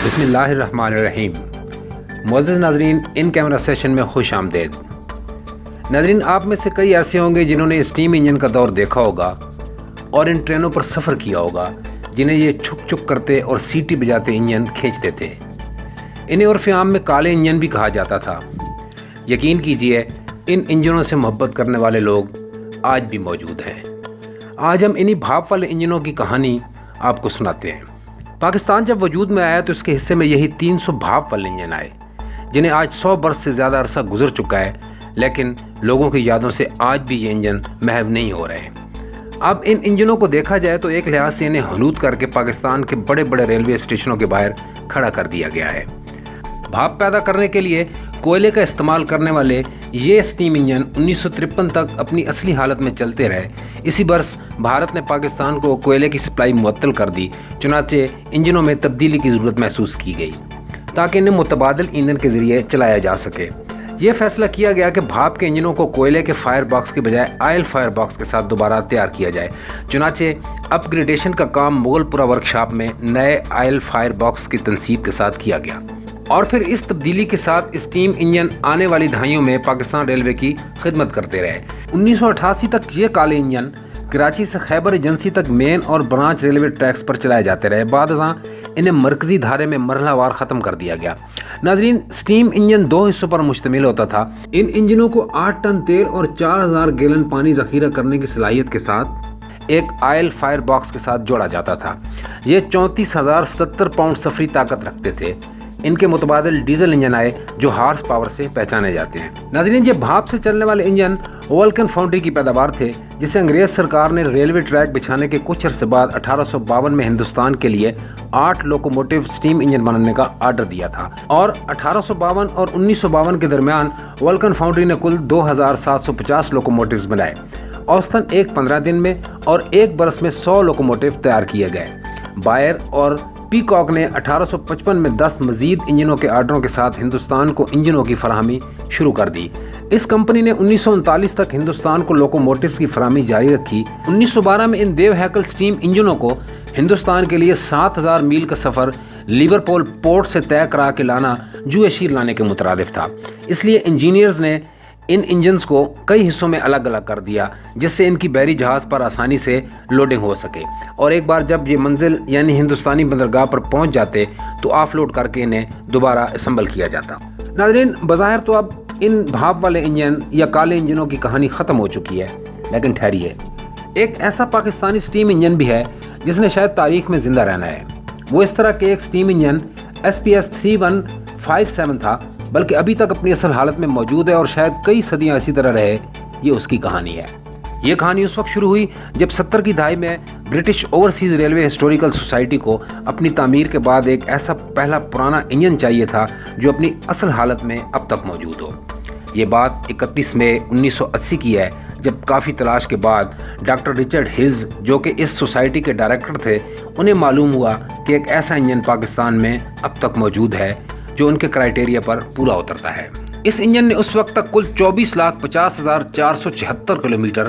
بسم اللہ الرحمن الرحیم۔ معزز ناظرین، ان کیمرہ سیشن میں خوش آمدید۔ ناظرین، آپ میں سے کئی ایسے ہوں گے جنہوں نے اسٹیم انجن کا دور دیکھا ہوگا اور ان ٹرینوں پر سفر کیا ہوگا جنہیں یہ چھک چھک کرتے اور سیٹی بجاتے انجن کھینچتے تھے۔ انہیں عرف عام میں کالے انجن بھی کہا جاتا تھا۔ یقین کیجئے، ان انجنوں سے محبت کرنے والے لوگ آج بھی موجود ہیں۔ آج ہم انہی بھاپ والے انجنوں کی کہانی آپ کو سناتے ہیں۔ پاکستان جب وجود میں آیا تو اس کے حصے میں یہی 300 بھاپ والے انجن آئے، جنہیں آج 100 برس سے زیادہ عرصہ گزر چکا ہے، لیکن لوگوں کی یادوں سے آج بھی یہ انجن محو نہیں ہو رہے۔ اب ان انجنوں کو دیکھا جائے تو ایک لحاظ سے انہیں حنوط کر کے پاکستان کے بڑے بڑے ریلوے اسٹیشنوں کے باہر کھڑا کر دیا گیا ہے۔ بھاپ پیدا کرنے کے لیے کوئلے کا استعمال کرنے والے یہ اسٹیم انجن 1953 تک اپنی اصلی حالت میں چلتے رہے۔ اسی برس بھارت نے پاکستان کو کوئلے کی سپلائی معطل کر دی، چنانچہ انجنوں میں تبدیلی کی ضرورت محسوس کی گئی تاکہ انہیں متبادل ایندھن کے ذریعے چلایا جا سکے۔ یہ فیصلہ کیا گیا کہ بھاپ کے انجنوں کو کوئلے کے فائر باکس کے بجائے آئل فائر باکس کے ساتھ دوبارہ تیار کیا جائے۔ چنانچہ اپ گریڈیشن کا کام مغل پورہ ورکشاپ میں نئے آئل فائر باکس کی تنصیب کے ساتھ کیا گیا، اور پھر اس تبدیلی کے ساتھ اسٹیم انجن آنے والی دہائیوں میں پاکستان ریلوے کی خدمت کرتے رہے۔ 1988 تک یہ کالے انجن کراچی سے خیبر ایجنسی تک مین اور برانچ ریلوے ٹریکس پر چلائے جاتے رہے۔ بعد ازاں انہیں مرکزی دھارے میں مرحلہ وار ختم کر دیا گیا۔ ناظرین، اسٹیم انجن 2 حصوں پر مشتمل ہوتا تھا۔ ان انجنوں کو 8 ٹن تیل اور 4000 گیلن پانی ذخیرہ کرنے کی صلاحیت کے ساتھ ایک آئل فائر باکس کے ساتھ جوڑا جاتا تھا۔ یہ 34,070 پاؤنڈ سفری طاقت رکھتے تھے۔ ان کے متبادل ڈیزل انجن آئے جو ہارس پاور سے پہچانے جاتے ہیں۔ ناظرین، یہ بھاپ سے چلنے والے انجن ولکن فاؤنڈری کی پیداوار تھے، جسے انگریز سرکار نے ریلوے ٹریک بچھانے کے کچھ عرصے بعد 1852 میں ہندوستان کے لیے 8 لوکوموٹیو اسٹیم انجن بنانے کا آرڈر دیا تھا، اور 1852 اور 1952 کے درمیان ولکن فاؤنڈری نے کل 2750 لوکوموٹیوز بنائے۔ اوسطاً ایک 15 دن میں اور ایک برس میں 100 لوکوموٹیو تیار کیے گئے۔ بائر اور پیکاک نے 1855 میں 10 مزید انجنوں کے آرڈروں کے ساتھ ہندوستان کو انجنوں کی فراہمی شروع کر دی۔ اس کمپنی نے 1939 تک ہندوستان کو لوکوموٹیوز کی فراہمی جاری رکھی۔ 1912 میں ان دیو ہیکل اسٹیم انجنوں کو ہندوستان کے لیے 7000 میل کا سفر لیورپول پورٹ سے طے کرا کے لانا جوئے شیر لانے کے مترادف تھا۔ اس لیے انجینئرز نے ان انجنز کو کئی حصوں میں الگ الگ کر دیا، جس سے ان کی بحری جہاز پر آسانی سے لوڈنگ ہو سکے، اور ایک بار جب یہ منزل یعنی ہندوستانی بندرگاہ پر پہنچ جاتے تو آف لوڈ کر کے انہیں دوبارہ اسمبل کیا جاتا۔ ناظرین، بظاہر تو اب ان بھاپ والے انجن یا کالے انجنوں کی کہانی ختم ہو چکی ہے، لیکن ٹھہریے، ایک ایسا پاکستانی اسٹیم انجن بھی ہے جس نے شاید تاریخ میں زندہ رہنا ہے۔ وہ اس طرح کے ایک اسٹیم انجن SPS 3157 تھا، بلکہ ابھی تک اپنی اصل حالت میں موجود ہے اور شاید کئی صدیاں اسی طرح رہے۔ یہ اس کی کہانی ہے۔ یہ کہانی اس وقت شروع ہوئی جب 70 کی دہائی میں British overseas railway historical society کو اپنی تعمیر کے بعد ایک ایسا پہلا پرانا انجن چاہیے تھا جو اپنی اصل حالت میں اب تک موجود ہو۔ یہ بات 31 مئی 1980 کی ہے، جب کافی تلاش کے بعد ڈاکٹر رچرڈ ہلز، جو کہ اس سوسائٹی کے ڈائریکٹر تھے، انہیں معلوم ہوا کہ ایک ایسا انجن پاکستان میں اب تک موجود ہے جو ان کے کرائیٹیریا پر پورا اترتا ہے۔ اس انجن نے اس وقت تک کل 24,50,476 کلومیٹر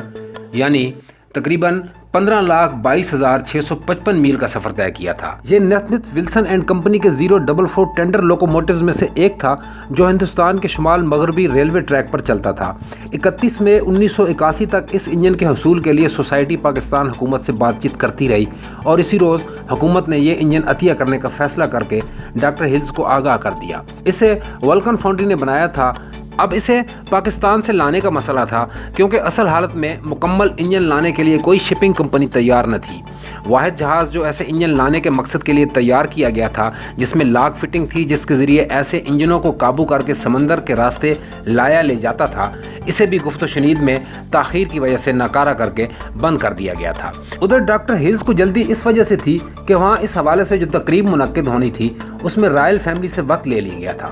یعنی تقریباً 15,22,655 میل کا سفر طے کیا تھا۔ یہ نیتھنت ولسن اینڈ کمپنی کے 044 ٹینڈر لوکوموٹیوز میں سے ایک تھا جو ہندوستان کے شمال مغربی ریلوے ٹریک پر چلتا تھا۔ 31 مئی 1981 تک اس انجن کے حصول کے لیے سوسائٹی پاکستان حکومت سے بات چیت کرتی رہی، اور اسی روز حکومت نے یہ انجن عطیہ کرنے کا فیصلہ کر کے ڈاکٹر ہلز کو آگاہ کر دیا۔ اسے ولکن فاؤنڈری نے بنایا تھا۔ اب اسے پاکستان سے لانے کا مسئلہ تھا، کیونکہ اصل حالت میں مکمل انجن لانے کے لیے کوئی شپنگ کمپنی تیار نہ تھی۔ واحد جہاز جو ایسے انجن لانے کے مقصد کے لیے تیار کیا گیا تھا، جس میں لاک فٹنگ تھی جس کے ذریعے ایسے انجنوں کو قابو کر کے سمندر کے راستے لایا لے جاتا تھا، اسے بھی گفت و شنید میں تاخیر کی وجہ سے ناکارہ کر کے بند کر دیا گیا تھا۔ ادھر ڈاکٹر ہلز کو جلدی اس وجہ سے تھی کہ وہاں اس حوالے سے جو تقریب منعقد ہونی تھی اس میں رائل فیملی سے وقت لے لیا گیا تھا۔